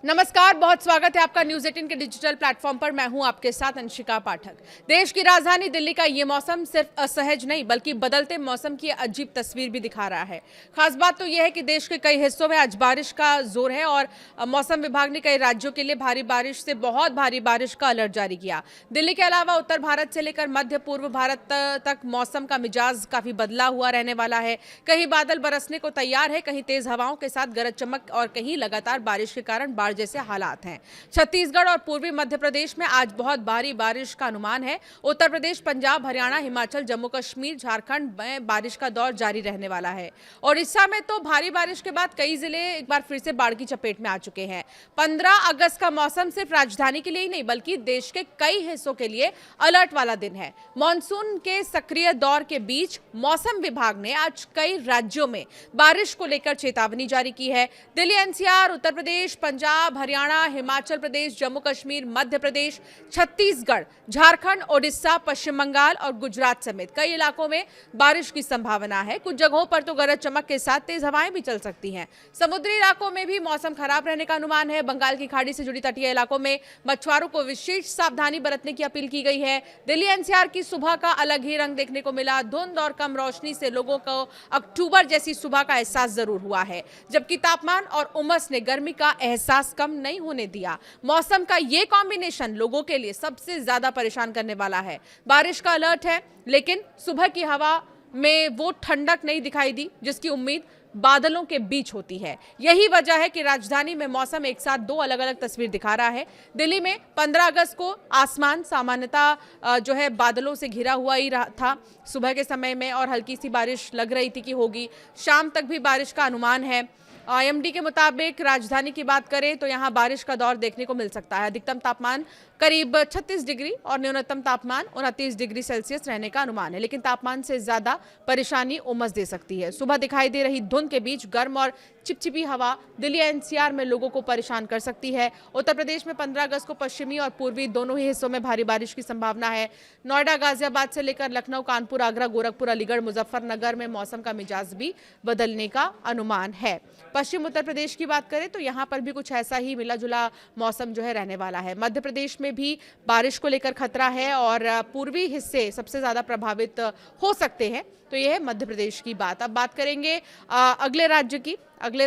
नमस्कार, बहुत स्वागत है आपका न्यूज़ 18 के डिजिटल प्लेटफॉर्म पर। मैं हूं आपके साथ अंशिका पाठक। देश की राजधानी दिल्ली का ये मौसम सिर्फ असहज नहीं बल्कि बदलते मौसम की अजीब तस्वीर भी दिखा रहा है। खास बात तो यह है कि देश के कई हिस्सों में आज बारिश का जोर है और मौसम विभाग ने कई राज्यों के लिए भारी बारिश से बहुत भारी बारिश का अलर्ट जारी किया। दिल्ली के अलावा उत्तर भारत से लेकर मध्य पूर्व भारत तक मौसम का मिजाज काफी बदला हुआ रहने वाला है। कहीं बादल बरसने को तैयार है, कहीं तेज हवाओं के साथ गरज चमक और कहीं लगातार बारिश के कारण बाढ़ जैसे हालात हैं। छत्तीसगढ़ और पूर्वी मध्य प्रदेश में आज बहुत भारी बारिश का अनुमान है। उत्तर प्रदेश, पंजाब, हरियाणा, हिमाचल, जम्मू कश्मीर, झारखंड में बारिश का दौर जारी रहने वाला है। ओडिशा में तो भारी बारिश के बाद कई जिले एक बार फिर से बाढ़ की चपेट में आ चुके हैं। 15 अगस्त का मौसम सिर्फ राजधानी के लिए ही नहीं बल्कि देश के कई हिस्सों के लिए अलर्ट वाला दिन है। मानसून के सक्रिय दौर के बीच मौसम विभाग ने आज कई राज्यों में बारिश को लेकर चेतावनी जारी की है। दिल्ली, एनसीआर, उत्तर प्रदेश, पंजाब, हरियाणा, हिमाचल प्रदेश, जम्मू कश्मीर, मध्य प्रदेश, छत्तीसगढ़, झारखंड, ओडिशा, पश्चिम बंगाल और गुजरात समेत कई इलाकों में बारिश की संभावना है। कुछ जगहों पर तो गरज चमक के साथ तेज हवाएं भी चल सकती हैं। समुद्री इलाकों में भी मौसम खराब रहने का अनुमान है। बंगाल की खाड़ी से जुड़ी तटीय इलाकों में मछुआरों को विशेष सावधानी बरतने की अपील की गई है। दिल्ली एनसीआर की सुबह का अलग ही रंग देखने को मिला। धुंध और कम रोशनी से लोगों को अक्टूबर जैसी सुबह का एहसास जरूर हुआ है, जबकि तापमान और उमस ने गर्मी का एहसास कम नहीं होने दिया। मौसम का ये कॉम्बिनेशन लोगों के लिए सबसे ज्यादा परेशान करने वाला है। बारिश का अलर्ट है, लेकिन सुबह की हवा में वो ठंडक नहीं दिखाई दी जिसकी उम्मीद बादलों के बीच होती है। यही वजह है कि राजधानी में मौसम एक साथ दो अलग अलग तस्वीर दिखा रहा है। दिल्ली में 15 अगस्त को आसमान सामान्यतः जो है बादलों से घिरा हुआ ही रहा था सुबह के समय में, और हल्की सी बारिश लग रही थी कि होगी। शाम तक भी बारिश का अनुमान है। आईएमडी के मुताबिक राजधानी की बात करें तो यहां बारिश का दौर देखने को मिल सकता है। अधिकतम तापमान करीब 36 डिग्री और न्यूनतम तापमान 29 डिग्री सेल्सियस रहने का अनुमान है, लेकिन तापमान से ज्यादा परेशानी उमस दे सकती है। सुबह दिखाई दे रही धुंध के बीच गर्म और चिपचिपी हवा दिल्ली एनसीआर में लोगों को परेशान कर सकती है। उत्तर प्रदेश में 15 अगस्त को पश्चिमी और पूर्वी दोनों ही हिस्सों में भारी बारिश की संभावना है। नोएडा, गाजियाबाद से लेकर लखनऊ, कानपुर, आगरा, गोरखपुर, अलीगढ़, मुजफ्फरनगर में मौसम का मिजाज भी बदलने का अनुमान है। पश्चिम उत्तर प्रदेश की बात करें तो यहां पर भी कुछ ऐसा ही मिला जुला मौसम जो है रहने वाला है। मध्य प्रदेश में भी बारिश को लेकर खतरा है और पूर्वी हिस्से सबसे ज्यादा प्रभावित हो सकते हैं। तो यह है मध्य प्रदेश की बात। अब बात करेंगे अगले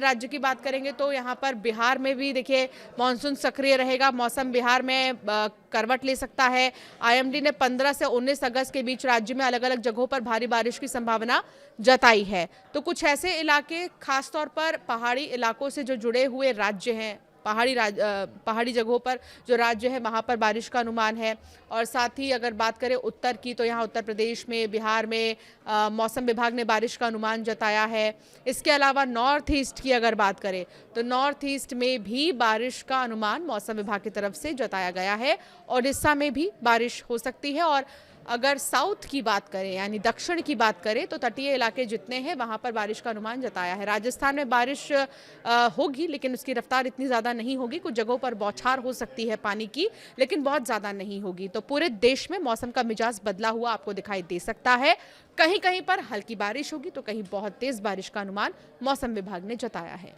राज्य की बात करेंगे तो यहाँ पर बिहार में भी देखिए मानसून सक्रिय रहेगा। मौसम बिहार में करवट ले सकता है। आईएमडी ने 15 से 19 अगस्त के बीच राज्य में अलग अलग जगहों पर भारी बारिश की संभावना जताई है। तो कुछ ऐसे इलाके, खासतौर पर पहाड़ी इलाकों से जो जुड़े हुए राज्य हैं, पहाड़ी जगहों पर जो राज्य है वहाँ पर बारिश का अनुमान है। और साथ ही अगर बात करें उत्तर की तो यहाँ उत्तर प्रदेश में, बिहार में मौसम विभाग ने बारिश का अनुमान जताया है। इसके अलावा नॉर्थ ईस्ट की अगर बात करें तो नॉर्थ ईस्ट में भी बारिश का अनुमान मौसम विभाग की तरफ से जताया गया है। ओडिशा में भी बारिश हो सकती है। और अगर साउथ की बात करें यानी दक्षिण की बात करें तो तटीय इलाके जितने हैं वहां पर बारिश का अनुमान जताया है। राजस्थान में बारिश होगी, लेकिन उसकी रफ्तार इतनी ज़्यादा नहीं होगी। कुछ जगहों पर बौछार हो सकती है पानी की, लेकिन बहुत ज़्यादा नहीं होगी। तो पूरे देश में मौसम का मिजाज बदला हुआ आपको दिखाई दे सकता है। कहीं कहीं पर हल्की बारिश होगी तो कहीं बहुत तेज़ बारिश का अनुमान मौसम विभाग ने जताया है।